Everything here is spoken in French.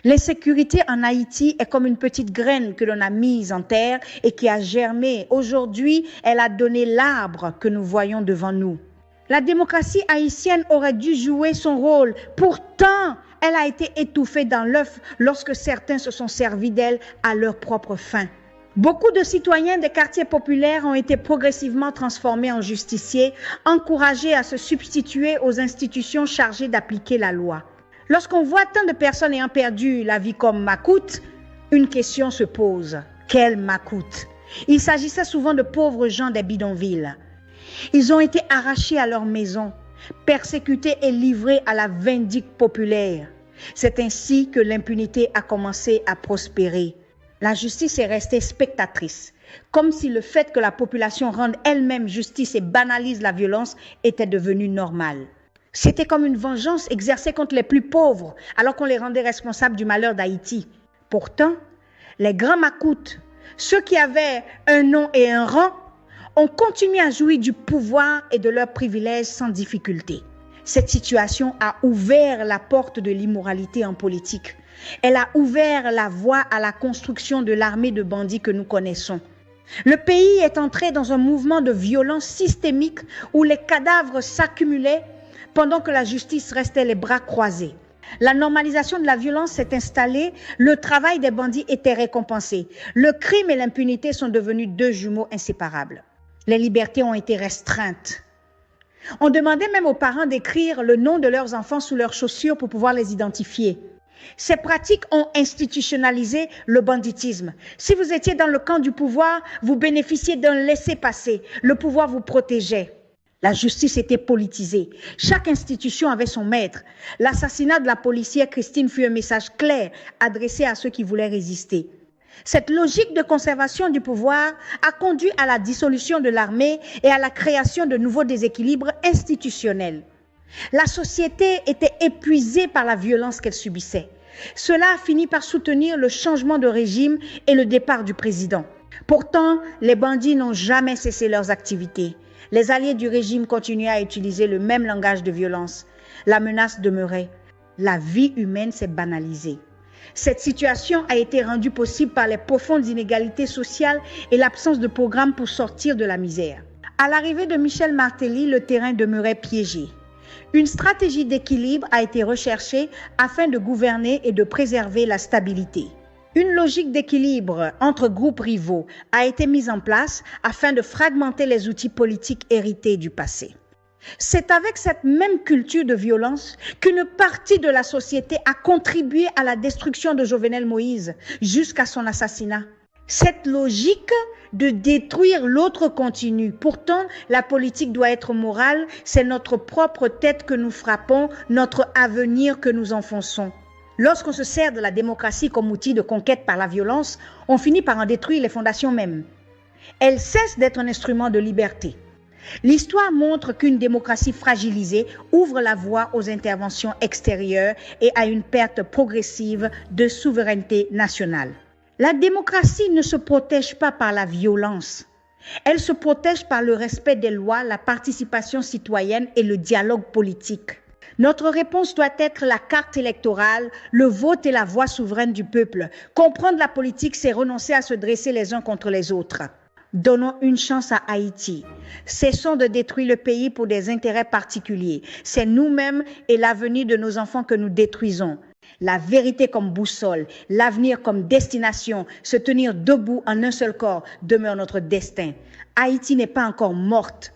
L'insécurité en Haïti est comme une petite graine que l'on a mise en terre et qui a germé. Aujourd'hui, elle a donné l'arbre que nous voyons devant nous. La démocratie haïtienne aurait dû jouer son rôle. Pourtant, elle a été étouffée dans l'œuf lorsque certains se sont servis d'elle à leur propre fin. Beaucoup de citoyens des quartiers populaires ont été progressivement transformés en justiciers, encouragés à se substituer aux institutions chargées d'appliquer la loi. Lorsqu'on voit tant de personnes ayant perdu la vie comme Macoute, une question se pose. Quel Macoute? Il s'agissait souvent de pauvres gens des bidonvilles. Ils ont été arrachés à leur maison, persécutés et livrés à la vindicte populaire. C'est ainsi que l'impunité a commencé à prospérer. La justice est restée spectatrice, comme si le fait que la population rende elle-même justice et banalise la violence était devenu normal. C'était comme une vengeance exercée contre les plus pauvres, alors qu'on les rendait responsables du malheur d'Haïti. Pourtant, les grands macoutes, ceux qui avaient un nom et un rang, ont continué à jouir du pouvoir et de leurs privilèges sans difficulté. Cette situation a ouvert la porte de l'immoralité en politique. Elle a ouvert la voie à la construction de l'armée de bandits que nous connaissons. Le pays est entré dans un mouvement de violence systémique où les cadavres s'accumulaient pendant que la justice restait les bras croisés. La normalisation de la violence s'est installée, le travail des bandits était récompensé. Le crime et l'impunité sont devenus deux jumeaux inséparables. Les libertés ont été restreintes. On demandait même aux parents d'écrire le nom de leurs enfants sous leurs chaussures pour pouvoir les identifier. Ces pratiques ont institutionnalisé le banditisme. Si vous étiez dans le camp du pouvoir, vous bénéficiez d'un laissez-passer. Le pouvoir vous protégeait. La justice était politisée. Chaque institution avait son maître. L'assassinat de la policière Christine fut un message clair adressé à ceux qui voulaient résister. Cette logique de conservation du pouvoir a conduit à la dissolution de l'armée et à la création de nouveaux déséquilibres institutionnels. La société était épuisée par la violence qu'elle subissait. Cela a fini par soutenir le changement de régime et le départ du président. Pourtant, les bandits n'ont jamais cessé leurs activités. Les alliés du régime continuaient à utiliser le même langage de violence. La menace demeurait. La vie humaine s'est banalisée. Cette situation a été rendue possible par les profondes inégalités sociales et l'absence de programme pour sortir de la misère. À l'arrivée de Michel Martelly, le terrain demeurait piégé. Une stratégie d'équilibre a été recherchée afin de gouverner et de préserver la stabilité. Une logique d'équilibre entre groupes rivaux a été mise en place afin de fragmenter les outils politiques hérités du passé. C'est avec cette même culture de violence qu'une partie de la société a contribué à la destruction de Jovenel Moïse jusqu'à son assassinat. Cette logique de détruire l'autre continue. Pourtant, la politique doit être morale. C'est notre propre tête que nous frappons, notre avenir que nous enfonçons. Lorsqu'on se sert de la démocratie comme outil de conquête par la violence, on finit par en détruire les fondations mêmes. Elle cesse d'être un instrument de liberté. L'histoire montre qu'une démocratie fragilisée ouvre la voie aux interventions extérieures et à une perte progressive de souveraineté nationale. La démocratie ne se protège pas par la violence. Elle se protège par le respect des lois, la participation citoyenne et le dialogue politique. Notre réponse doit être la carte électorale, le vote et la voix souveraine du peuple. Comprendre la politique, c'est renoncer à se dresser les uns contre les autres. Donnons une chance à Haïti. Cessons de détruire le pays pour des intérêts particuliers. C'est nous-mêmes et l'avenir de nos enfants que nous détruisons. La vérité comme boussole, l'avenir comme destination, se tenir debout en un seul corps demeure notre destin. Haïti n'est pas encore morte.